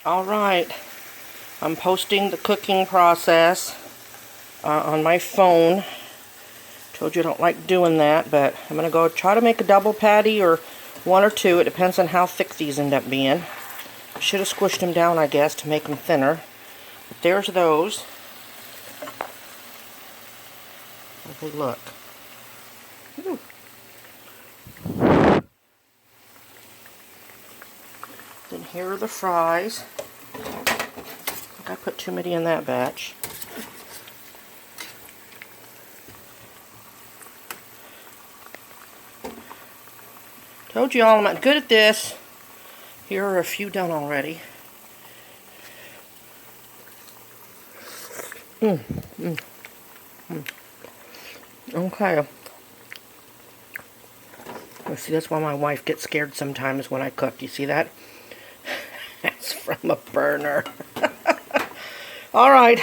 All right, I'm posting the cooking process on my phone. Told you I don't like doing that, but I'm going to go try to make a double patty or one or two. It depends on how thick these end up being. Should have squished them down, I guess, to make them thinner. But there's those. How they look. Ooh. Then here are the fries. I think I put too many in that batch. Told you all I'm not good at this. Here are a few done already. Okay. Let's see, that's why my wife gets scared sometimes when I cook. You see that? That's from a burner. Alright.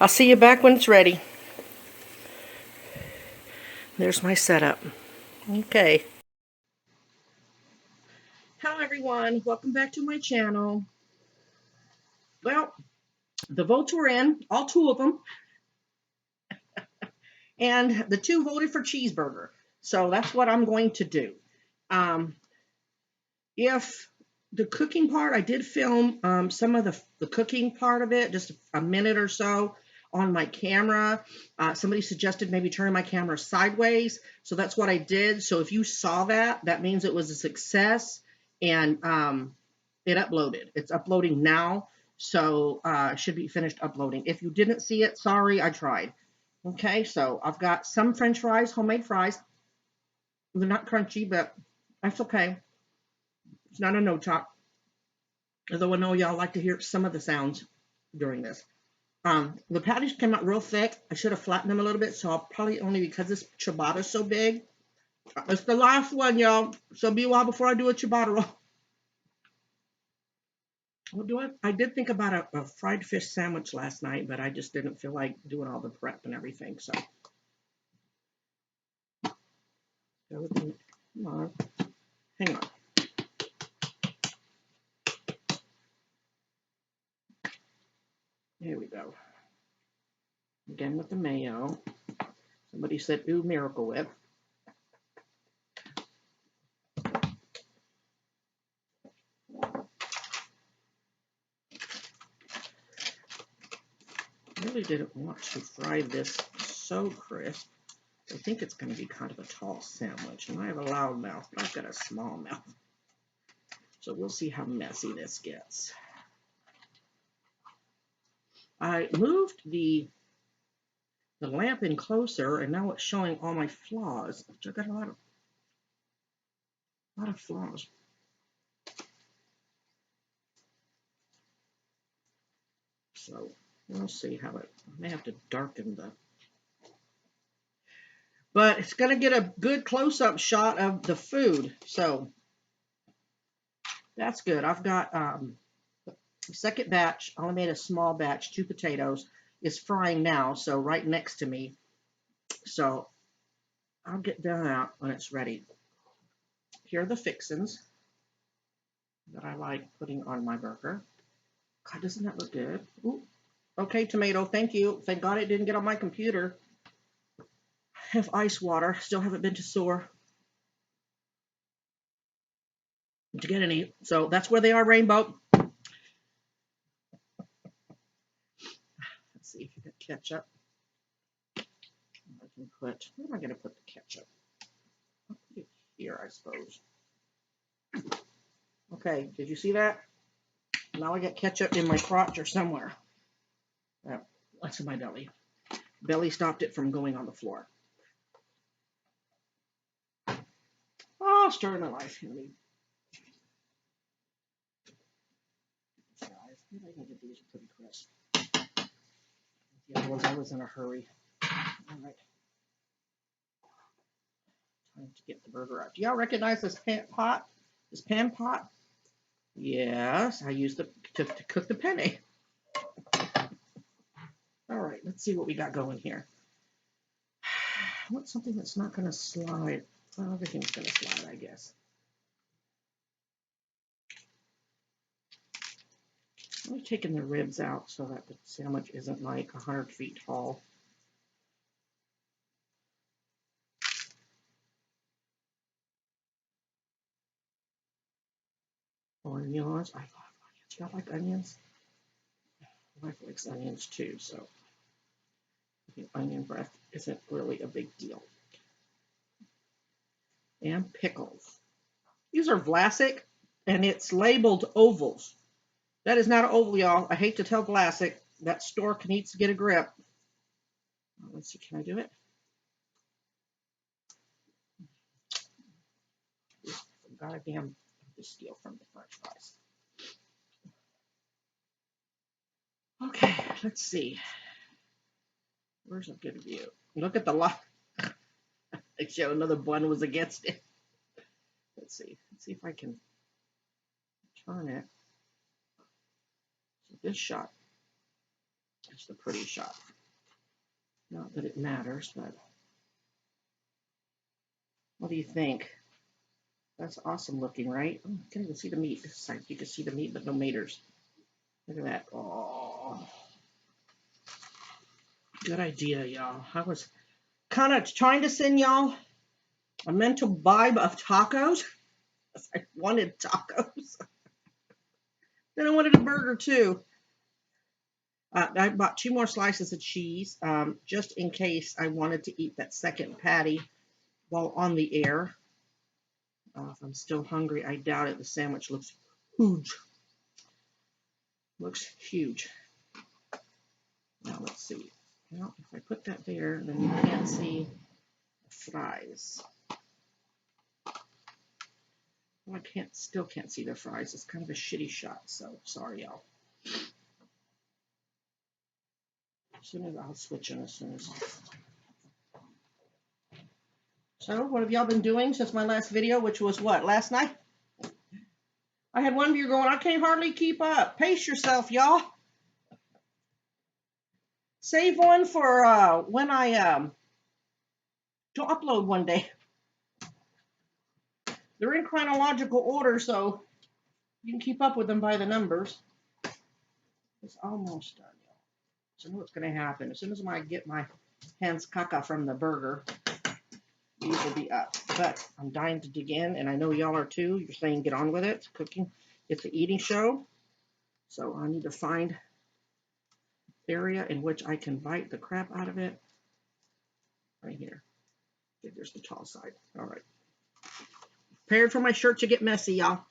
I'll see you back when it's ready. There's my setup. Okay. Hello everyone. Welcome back to my channel. Well, the votes were in. All two of them. And the two voted for cheeseburger. So that's what I'm going to do. If the cooking part, I did film some of the cooking part of it, just a minute or so on my camera. Somebody suggested maybe turning my camera sideways. So that's what I did. So if you saw that, that means it was a success and it uploaded. It's uploading now. So it should be finished uploading. If you didn't see it, sorry, I tried. Okay, so I've got some French fries, homemade fries. They're not crunchy, but that's okay. It's not a no chop. Although I know y'all like to hear some of the sounds during this. The patties came out real thick. I should have flattened them a little bit, so I'll probably only, because this ciabatta is so big. It's the last one, y'all. So be a while before I do a ciabatta roll. I'll do it. I did think about a fried fish sandwich last night, but I just didn't feel like doing all the prep and everything. So, come on, hang on. Here we go. Again with the mayo. Somebody said, ooh, Miracle Whip. I really didn't want to fry this so crisp. I think it's going to be kind of a tall sandwich, and I have a loud mouth, but I've got a small mouth. So we'll see how messy this gets. I moved the lamp in closer, and now it's showing all my flaws. I've got a lot of flaws. So we'll see how it. I may have to darken the. But it's going to get a good close-up shot of the food, so that's good. I've got the second batch. I only made a small batch, 2 potatoes, is frying now, so right next to me. So I'll get that out when it's ready. Here are the fixins that I like putting on my burger. God, doesn't that look good? Ooh. Okay, tomato, thank you. Thank God it didn't get on my computer. I have ice water. Still haven't been to store to get any. So that's where they are, Rainbow. Let's see if you got ketchup. I can put, where am I going to put the ketchup? I'll put it here, I suppose. Okay, did you see that? Now I got ketchup in my crotch or somewhere. That's in my belly. Belly stopped it from going on the floor. Oh, story of my life. Maybe I can get these pretty crisp. The other ones I was in a hurry. All right. Time to get the burger out. Do y'all recognize this pan pot? This pan pot? Yes, I used it to cook the penne. All right, let's see what we got going here. I want something that's not going to slide. Well, everything's going to slide, I guess. I'm taking the ribs out so that the sandwich isn't like 100 feet tall. Onions. I love onions. Y'all like onions? My wife likes onions too, so I think onion breath isn't really a big deal. And pickles. These are Vlasic, and it's labeled ovals. That is not an oval, y'all. I hate to tell Vlasic. That store needs to get a grip. Let's see, can I do it? Goddamn, this steal from the French fries. Okay, let's see. Where's a good view? Look at the lot. I showed another bun was against it. Let's see. Let's see if I can turn it. So this shot is the pretty shot. Not that it matters, but what do you think? That's awesome looking, right? Oh, I can't even see the meat. This side you can see the meat, but no maters. Look at that. Oh, good idea, y'all. I was kind of trying to send y'all a mental vibe of tacos. I wanted tacos. Then I wanted a burger too. I bought 2 more slices of cheese just in case I wanted to eat that second patty while on the air. If I'm still hungry, I doubt it. The sandwich looks huge. Looks huge. Now let's see. Well, if I put that there, then you can't see the fries. Well, I still can't see the fries. It's kind of a shitty shot, so sorry, y'all. As soon as I'll switch in as soon as. So, what have y'all been doing since my last video, which was what, last night? I had one viewer going, I can't hardly keep up. Pace yourself, y'all. Save one for when I to upload one day. They're in chronological order, so you can keep up with them by the numbers. It's almost done, y'all. So I know what's going to happen. As soon as I get my hands caca from the burger, these will be up. But I'm dying to dig in, and I know y'all are too. You're saying get on with it. It's cooking. It's an eating show. So I need to find area in which I can bite the crap out of it. Right here. Okay, there's the tall side. All right. Prepared for my shirt to get messy, y'all.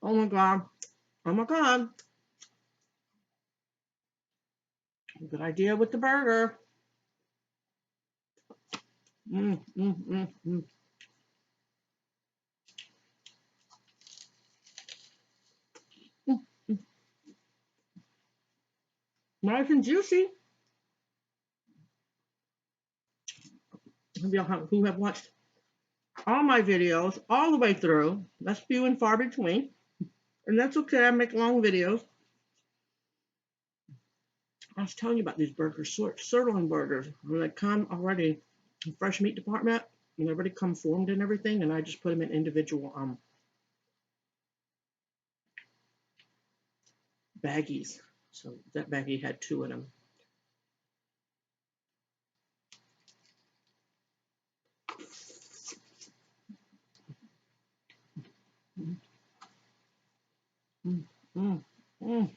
Oh my God. Oh my God. Good idea with the burger. Mmm, mmm, mmm, mmm. Nice and juicy. Who have watched all my videos all the way through. That's few and far between. And that's okay. I make long videos. I was telling you about these burgers, sirloin burgers. They come already in fresh meat department, and they already come formed and everything, and I just put them in individual baggies. So that baggie had 2 in them. Mm, mm, mm,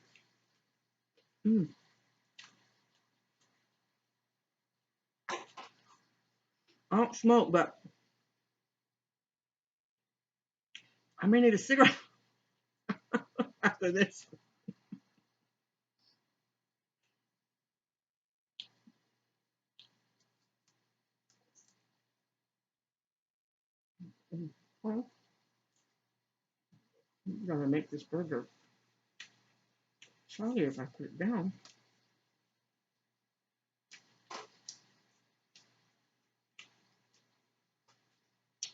mm. I don't smoke, but I may need a cigarette after this. Well, I'm gonna make this burger soggy if I put it down.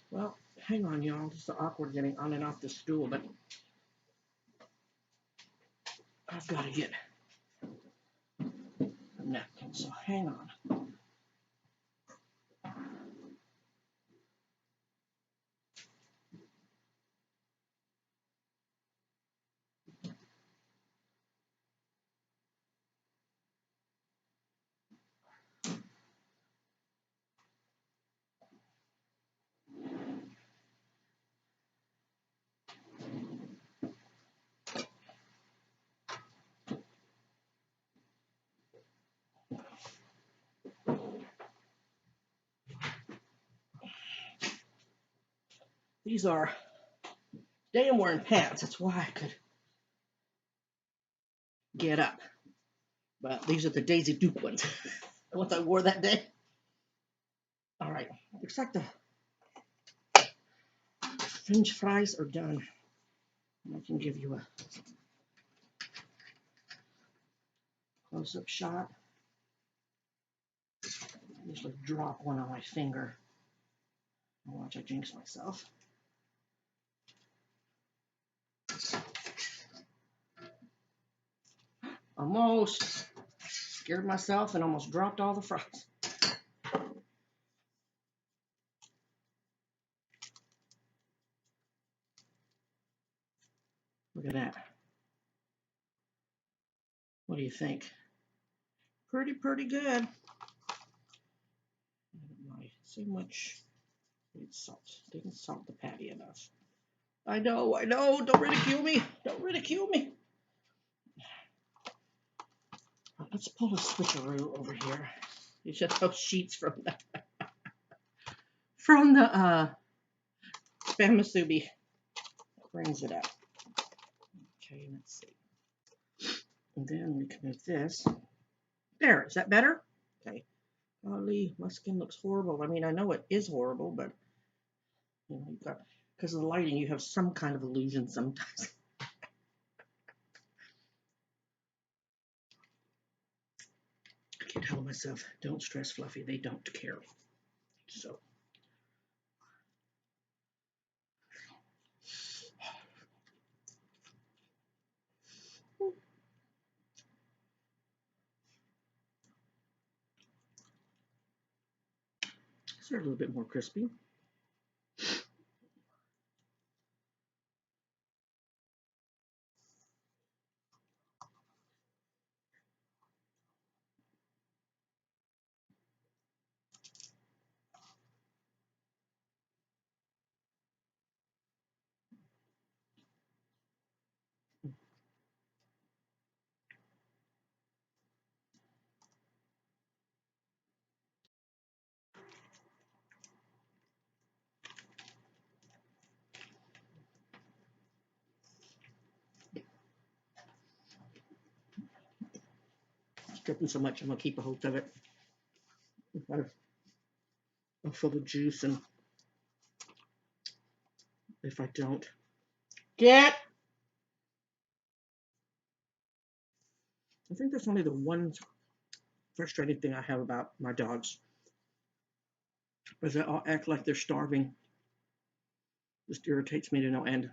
Well, hang on, y'all. It's awkward getting on and off the stool, but I've got to get a napkin, so hang on. These are, today I'm wearing pants. That's why I could get up. But these are the Daisy Duke ones. The ones I wore that day. All right. Looks like the French fries are done. I can give you a close-up shot. I usually drop one on my finger. Watch, I jinx myself. Almost scared myself and almost dropped all the fries. Look at that. What do you think? Pretty good. So much salt. Didn't salt the patty enough. I know. Don't ridicule me. Don't ridicule me. Let's pull a switcheroo over here. You should have sheets from the Spam Musubi. Brings it up. Okay, let's see. And then we can move this. There, is that better? Okay. Golly, my skin looks horrible. I mean, I know it is horrible, but you know, you've got, because of the lighting, you have some kind of illusion sometimes. I keep telling myself, don't stress, Fluffy. They don't care. So. They're a little bit more crispy. It's dripping so much, I'm going to keep a hold of it. I'll fill the juice, and if I don't, I think that's only the one frustrating thing I have about my dogs, is they all act like they're starving. Just irritates me to no end.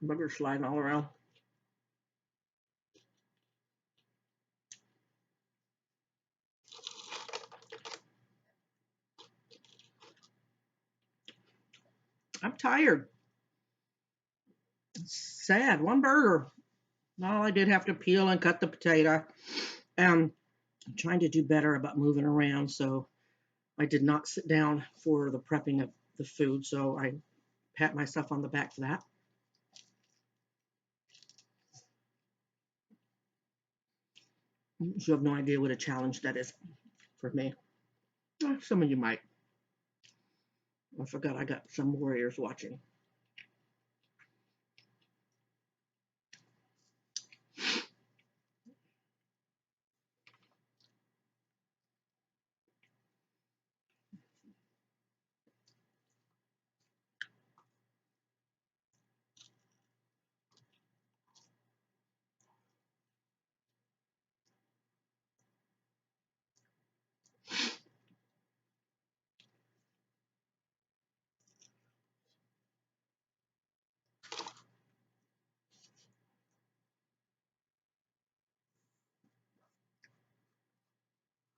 Bugger sliding all around. I'm tired. It's sad. One burger. Well, I did have to peel and cut the potato. I'm trying to do better about moving around, so I did not sit down for the prepping of the food, so I pat myself on the back for that. You have no idea what a challenge that is for me. Some of you might. I forgot I got some warriors watching.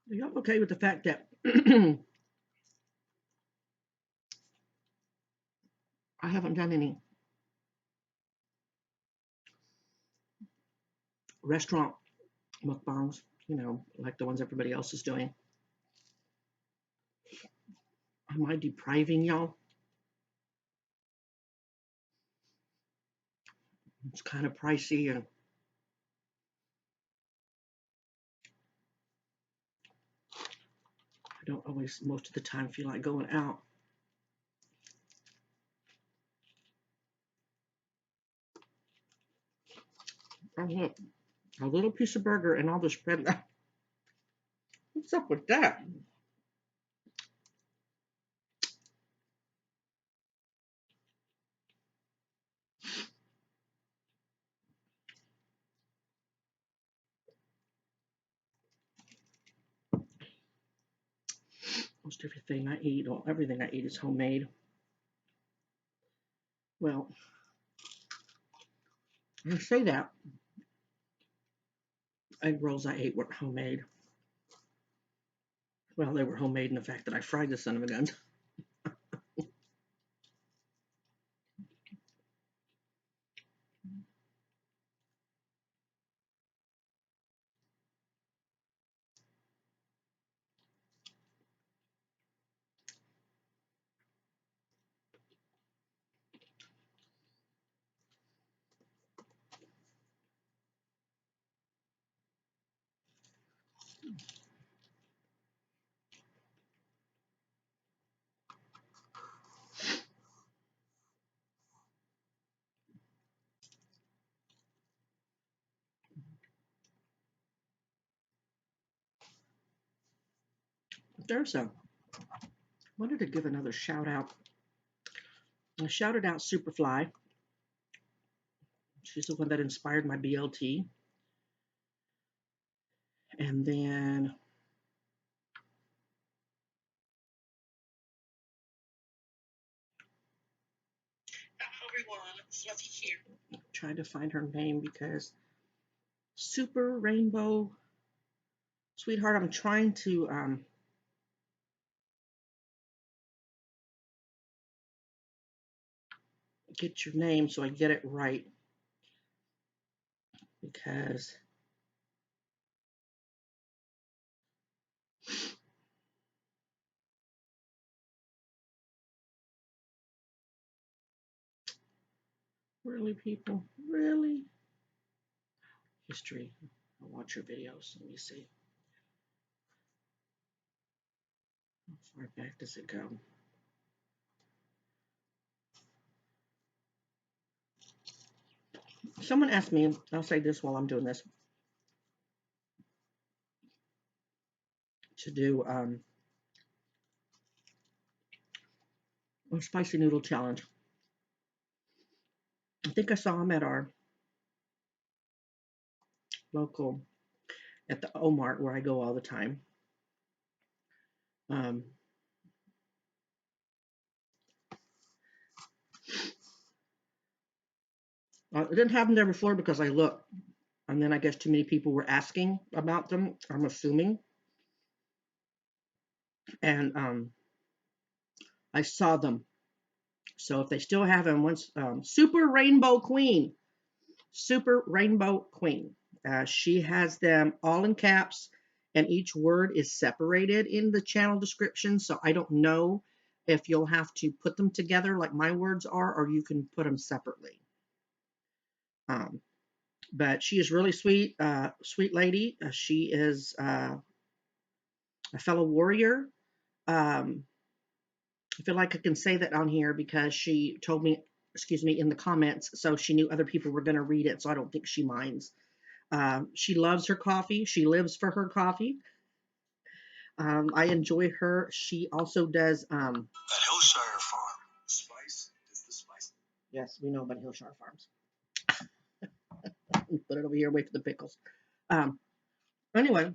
Are y'all okay with the fact that I haven't done any restaurant mukbangs, like the ones everybody else is doing? Am I depriving y'all? It's kind of pricey, and I don't always, most of the time, feel like going out. Oh, look, a little piece of burger and all the spread. What's up with that? Most everything I eat, or everything I eat, is homemade. Well, I say that. Egg rolls I ate were homemade. Well, they were homemade in the fact that I fried the son of a gun. There's a, wanted to give another shout out. I shouted out Superfly. She's the one that inspired my BLT. And then tried to find her name because Super Rainbow Sweetheart, I'm trying to get your name so I get it right, because really, people, really? History. I'll watch your videos. Let me see. How far back does it go? Someone asked me, I'll say this while I'm doing this, to do a spicy noodle challenge. I think I saw him at our local, at the Omart where I go all the time. Um, it didn't happen there before because I looked, and then I guess too many people were asking about them, I'm assuming. And I saw them. So if they still have them, once Super Rainbow Queen, Super Rainbow Queen. She has them all in caps, and each word is separated in the channel description. So I don't know if you'll have to put them together like my words are, or you can put them separately. But she is really sweet, sweet lady. She is a fellow warrior. Um, I feel like I can say that on here because she told me, excuse me, in the comments, so she knew other people were going to read it, so I don't think she minds. She loves her coffee. She lives for her coffee. I enjoy her. She also does. At Hillshire Farm, spice is the spice. Yes, we know about Hillshire Farms. Put it over here, wait for the pickles. Um, anyway,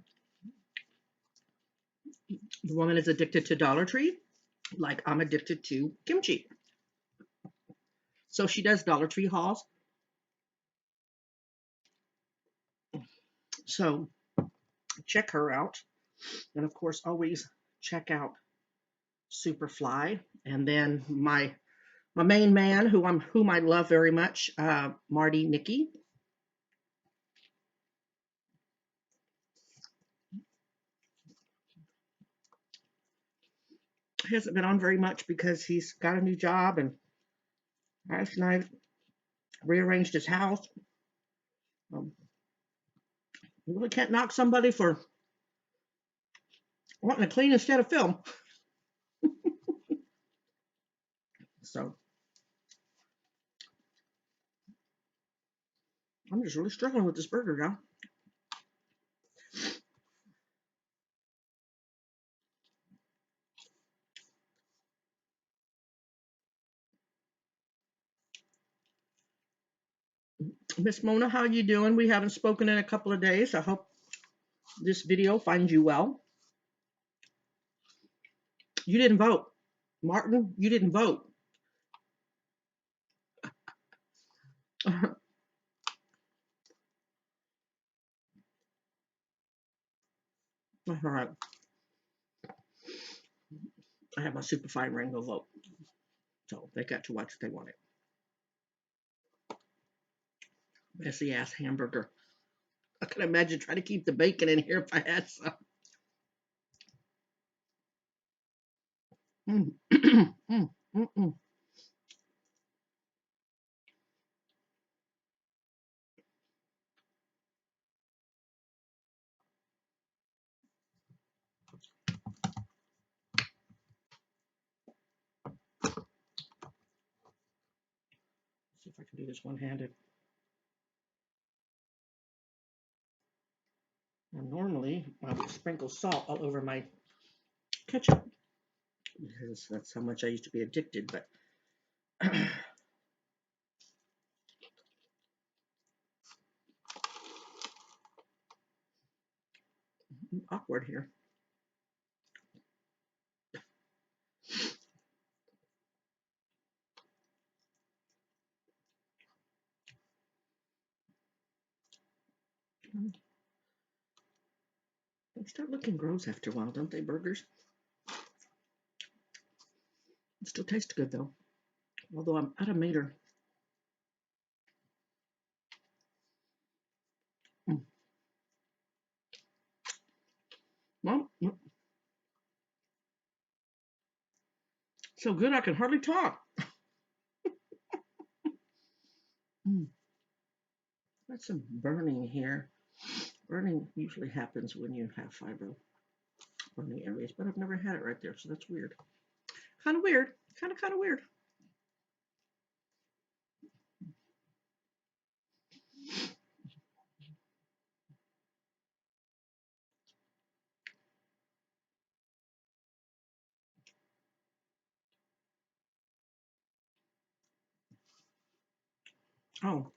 the woman is addicted to Dollar Tree, like I'm addicted to kimchi. So she does Dollar Tree hauls. So check her out. And of course, always check out Superfly. And then my main man, whom I love very much, Marty Nicky. He hasn't been on very much because he's got a new job, and last night rearranged his house. Um, you really can't knock somebody for wanting to clean instead of film. So I'm just really struggling with this burger now. Miss Mona, how you doing? We haven't spoken in a couple of days. I hope this video finds you well. You didn't vote. Martin, you didn't vote. All right. I have my super fine ring go vote. So they got to watch what they wanted. Messy ass hamburger. I can imagine trying to keep the bacon in here if I had some. Mm. Mm, mm, mm. See if I can do this one-handed. Now, normally, I would sprinkle salt all over my ketchup because that's how much I used to be addicted. But awkward here. They start looking gross after a while, don't they, burgers? It still tastes good, though. Although I'm out of mater. Mm. Well, so good I can hardly talk. Mm. That's some burning here. Burning usually happens when you have fibro burning areas, but I've never had it right there, so that's weird. Kind of weird. Kind of weird. Oh,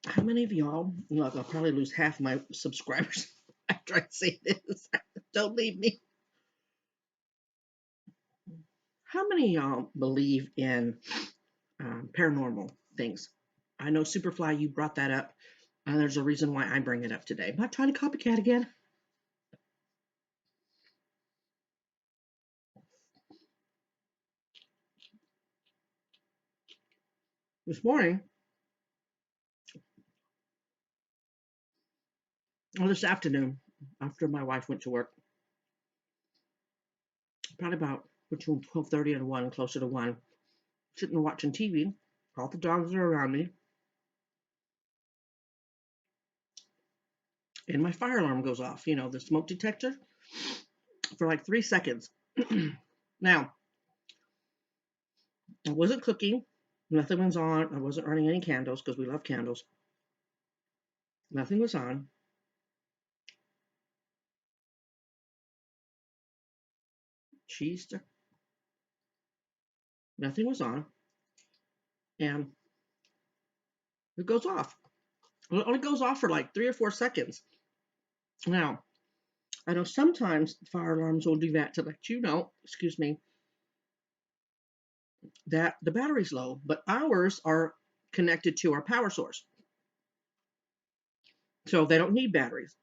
how many of y'all? Look, I'll probably lose half my subscribers after I say this. Don't leave me. How many of y'all believe in paranormal things? I know Superfly, you brought that up. And there's a reason why I bring it up today. I'm not trying to copycat again. This morning, or this afternoon, after my wife went to work, probably about between 12:30 and 1, closer to 1, sitting and watching TV. All the dogs are around me. and my fire alarm goes off, you know, the smoke detector, for like 3 seconds. Now, I wasn't cooking, nothing was on, I wasn't burning any candles because we love candles. Nothing was on. Cheese, nothing was on, and it goes off. It only goes off for like 3 or 4 seconds. Now, I know sometimes fire alarms will do that to let you know, excuse me, that the battery's low, but ours are connected to our power source. So they don't need batteries.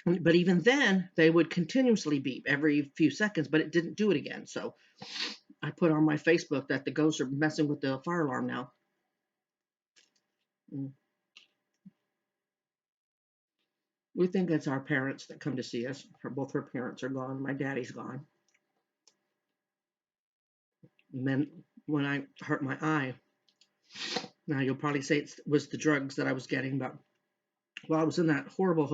But even then, they would continuously beep every few seconds, but it didn't do it again. So I put on my Facebook that the ghosts are messing with the fire alarm now. Mm. We think it's our parents that come to see us. Both her parents are gone. My daddy's gone. And then when I hurt my eye, now you'll probably say it was the drugs that I was getting, but while I was in that horrible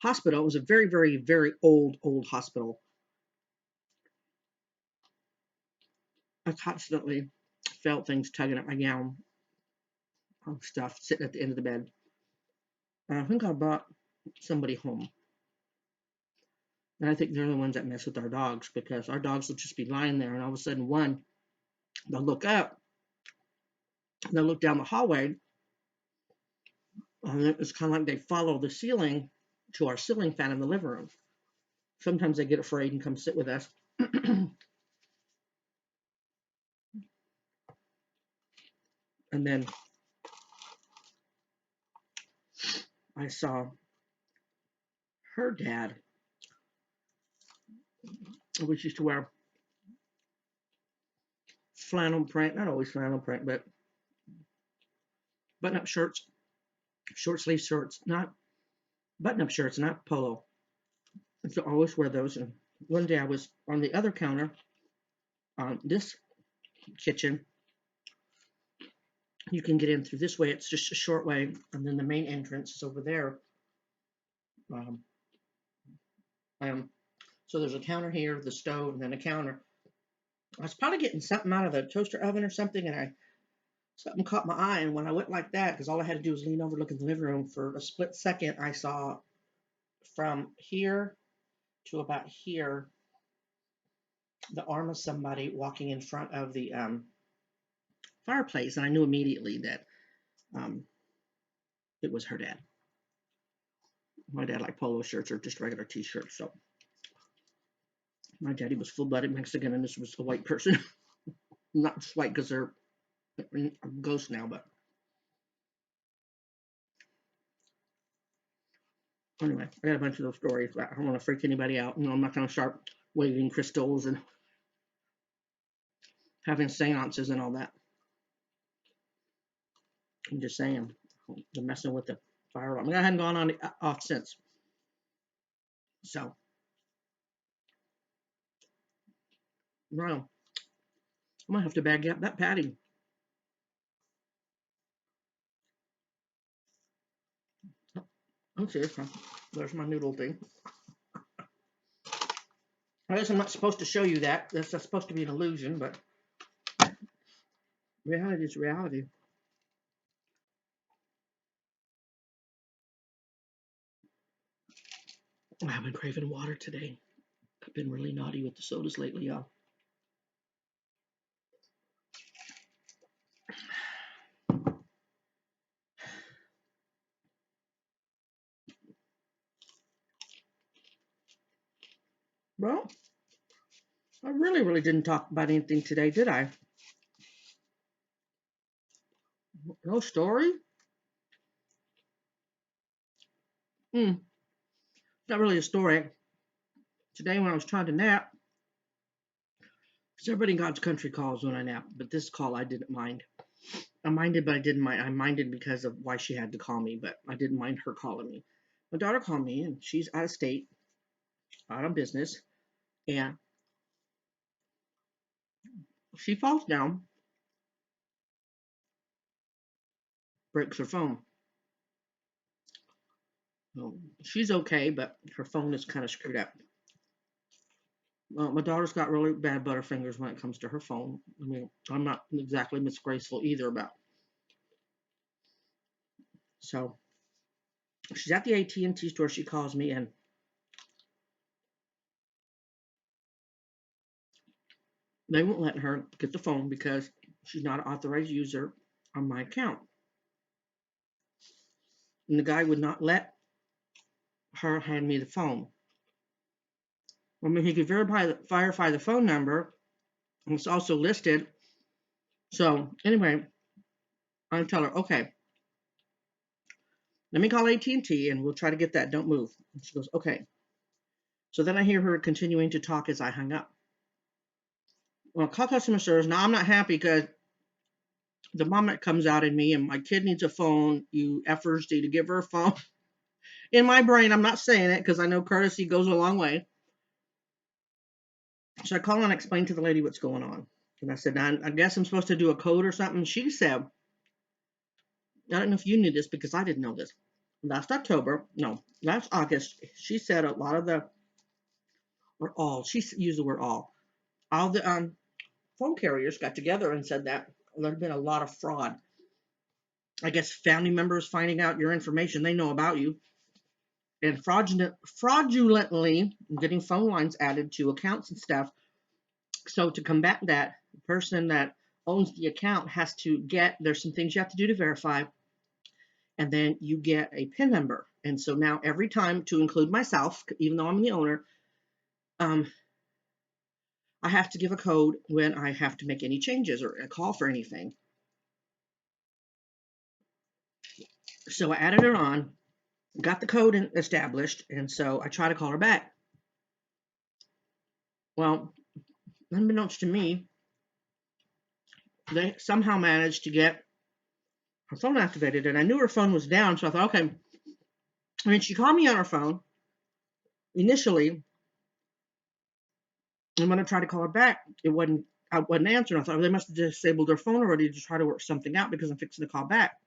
hospital, it was a very, very, very old hospital. I constantly felt things tugging at my gown, stuff sitting at the end of the bed. And I think I brought somebody home. And I think they're the ones that mess with our dogs because our dogs will just be lying there, and all of a sudden, one, they'll look up, and they'll look down the hallway, and it's kind of like they follow the ceiling to our ceiling fan in the living room. Sometimes they get afraid and come sit with us. And then I saw her dad, which used to wear flannel print, not always flannel print, but button up shirts, short sleeve shirts, not button up shirts, not polo. And so I always wear those. And one day I was on the other counter on this kitchen. You can get in through this way, it's just a short way, and then the main entrance is over there. Um, so there's a counter here, the stove, and then a counter. I was probably getting something out of the toaster oven or something, and something caught my eye. And when I went like that, because all I had to do was lean over, look in the living room for a split second, I saw from here to about here the arm of somebody walking in front of the fireplace, and I knew immediately that um, it was her dad. My dad liked polo shirts or just regular t-shirts, so my daddy was full-blooded Mexican, and this was a white person. Not just white because they're ghosts now, but anyway, I got a bunch of those stories, but I don't want to freak anybody out. You know, I'm not going to start waving crystals and having seances and all that. I'm just saying, they're messing with the fire alarm. I hadn't gone on off since. So, no, I might have to bag up that patty. Oh, seriously, there's my noodle thing. I guess I'm not supposed to show you that. That's supposed to be an illusion, but reality is reality. I've been craving water today. I've been really naughty with the sodas lately, y'all. Well, I really, really didn't talk about anything today, did I? No story? Hmm, not really a story. Today, when I was trying to nap, because everybody in God's country calls when I nap, but this call I didn't mind. I minded, but I didn't mind. I minded because of why she had to call me, but I didn't mind her calling me. My daughter called me, and she's out of state, out of business, and she falls down, breaks her phone. She's okay, but her phone is kind of screwed up. My daughter's got really bad butterfingers when it comes to her phone. I mean, I'm not exactly Miss Graceful either about. So she's at the AT&T store. She calls me, and they won't let her get the phone because she's not an authorized user on my account. And the guy would not let her hand me the phone. I mean, he could verify the phone number. And it's also listed. So anyway, I tell her, okay, let me call AT&T and we'll try to get that. Don't move. And she goes, okay. So then I hear her continuing to talk as I hung up. Well, call customer service. Now I'm not happy because the mom that comes out in me and my kid needs a phone. You effers need to give her a phone. In my brain, I'm not saying it because I know courtesy goes a long way. So I call and explain to the lady what's going on. And I said, I guess I'm supposed to do a code or something. She said, I don't know if you knew this because I didn't know this. Last August, she said a lot of the, or all, she used the word all the phone carriers got together and said that there'd been a lot of fraud. I guess family members finding out your information they know about you and fraudulently getting phone lines added to accounts and stuff. So to combat that, the person that owns the account has to there's some things you have to do to verify, and then you get a PIN number. And so now every time, to include myself, even though I'm the owner, I have to give a code when I have to make any changes or a call for anything. So I added her on, got the code established, and so I try to call her back. Well, unbeknownst to me, they somehow managed to get her phone activated, and I knew her phone was down, so I thought, okay. I mean, she called me on her phone initially, and when I tried to call her back, I wasn't answering. I thought, well, they must have disabled their phone already to try to work something out because I'm fixing to call back.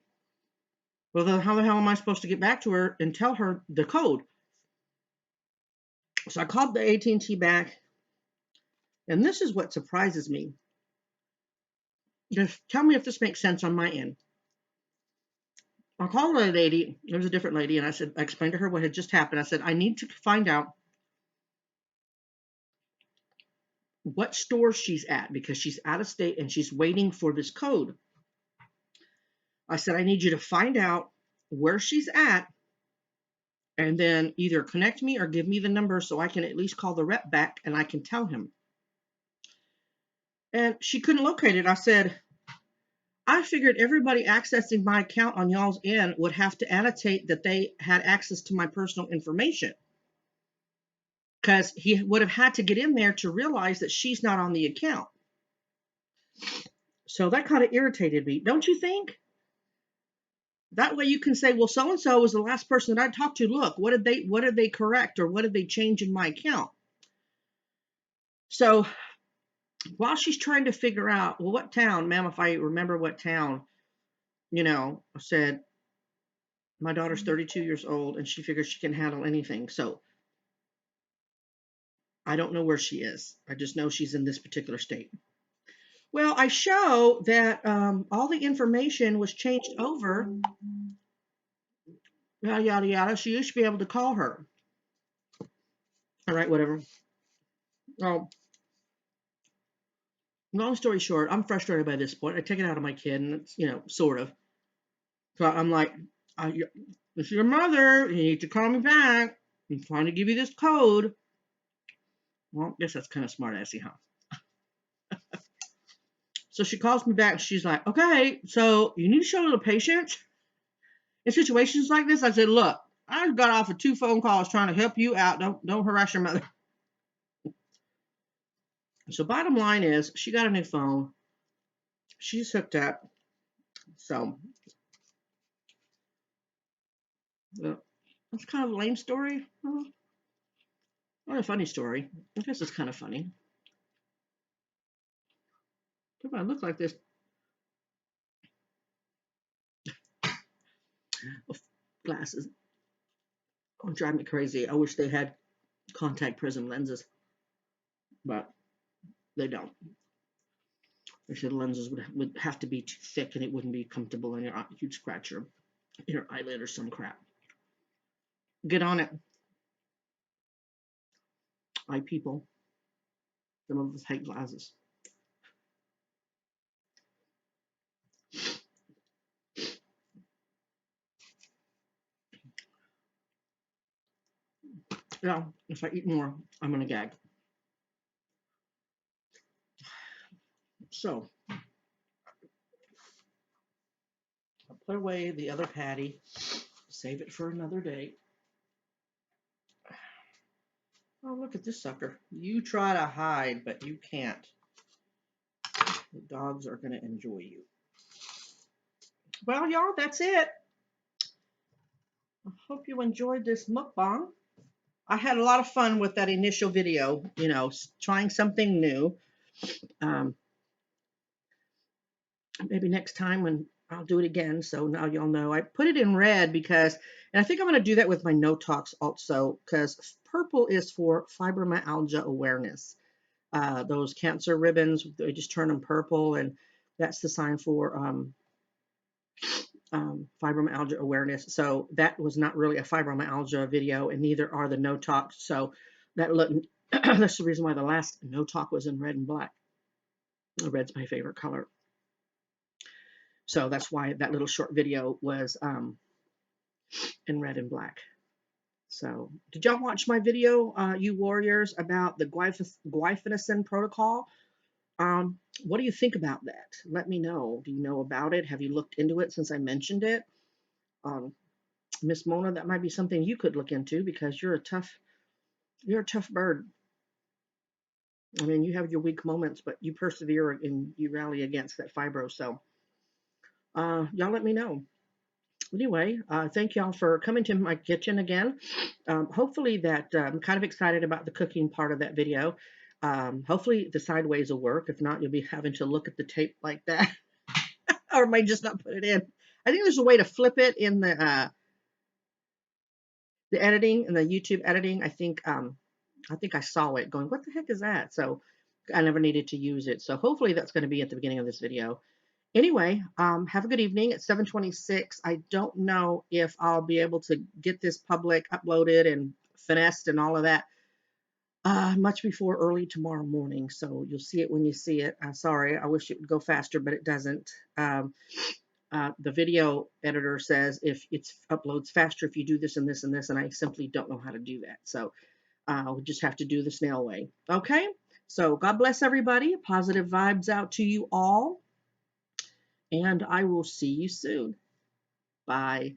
Well, then how the hell am I supposed to get back to her and tell her the code? So I called the AT&T back, and this is what surprises me. Just tell me if this makes sense on my end. I called a lady. It was a different lady, and I explained to her what had just happened. I said, I need to find out what store she's at because she's out of state and she's waiting for this code. I said, I need you to find out where she's at and then either connect me or give me the number so I can at least call the rep back and I can tell him. And she couldn't locate it. I said, I figured everybody accessing my account on y'all's end would have to annotate that they had access to my personal information because he would have had to get in there to realize that she's not on the account. So that kind of irritated me, don't you think? That way you can say, well, so-and-so was the last person that I talked to. Look, what did they correct or what did they change in my account? So while she's trying to figure out, well, what town, ma'am, if I remember what town, I said, my daughter's 32 years old and she figures she can handle anything. So I don't know where she is. I just know she's in this particular state. Well, I show that all the information was changed over, yada, yada, yada. So you should be able to call her. All right, whatever. Oh, long story short, I'm frustrated by this point. I take it out of my kid, and it's, sort of. So I'm like, this is your mother. You need to call me back. I'm trying to give you this code. Well, I guess that's kind of smart assy, huh? So she calls me back. She's like, okay, so you need to show a little patience in situations like this. I said, look, I got off of 2 phone calls trying to help you out. Don't harass your mother. So bottom line is, she got a new phone. She's hooked up. So that's kind of a lame story. Not a funny story. I guess it's kind of funny. If I look like this, glasses. Don't drive me crazy. I wish they had contact prism lenses, but they don't. They said lenses would have to be too thick and it wouldn't be comfortable in your eye. You'd scratch your eyelid or some crap. Get on it, eye people. Some of us hate glasses. Yeah, if I eat more, I'm gonna gag. So I'll put away the other patty, save it for another day. Oh, look at this sucker. You try to hide, but you can't. The dogs are gonna enjoy you. Well, y'all, that's it. I hope you enjoyed this mukbang. I had a lot of fun with that initial video, trying something new. Um, maybe next time when I'll do it again. So now y'all know. I put it in red because, and I think I'm going to do that with my no talks also, because purple is for fibromyalgia awareness. Those cancer ribbons, they just turn them purple, and that's the sign for fibromyalgia awareness. So that was not really a fibromyalgia video, and neither are the no talks. So that's the reason why the last no talk was in red and black. Red's my favorite color. So that's why that little short video was in red and black. So did y'all watch my video, you warriors, about the guaifenesin protocol? What do you think about that? Let me know. Do you know about it? Have you looked into it since I mentioned it? Miss Mona, that might be something you could look into because you're a tough bird. I mean, you have your weak moments, but you persevere and you rally against that fibro. So y'all let me know. Anyway, thank y'all for coming to my kitchen again. Hopefully that I'm kind of excited about the cooking part of that video. Hopefully the sideways will work. If not, you'll be having to look at the tape like that, or might just not put it in. I think there's a way to flip it in the editing, in the YouTube editing. I think I saw it going, what the heck is that? So I never needed to use it. So hopefully that's going to be at the beginning of this video. Anyway, have a good evening. It's 7:26. I don't know if I'll be able to get this public uploaded and finessed and all of that much before early tomorrow morning. So you'll see it when you see it. Sorry, I wish it would go faster, but it doesn't. The video editor says if it uploads faster if you do this and this and this, and I simply don't know how to do that. So I'll just have to do the snail way. Okay? So God bless everybody. Positive vibes out to you all. And I will see you soon. Bye.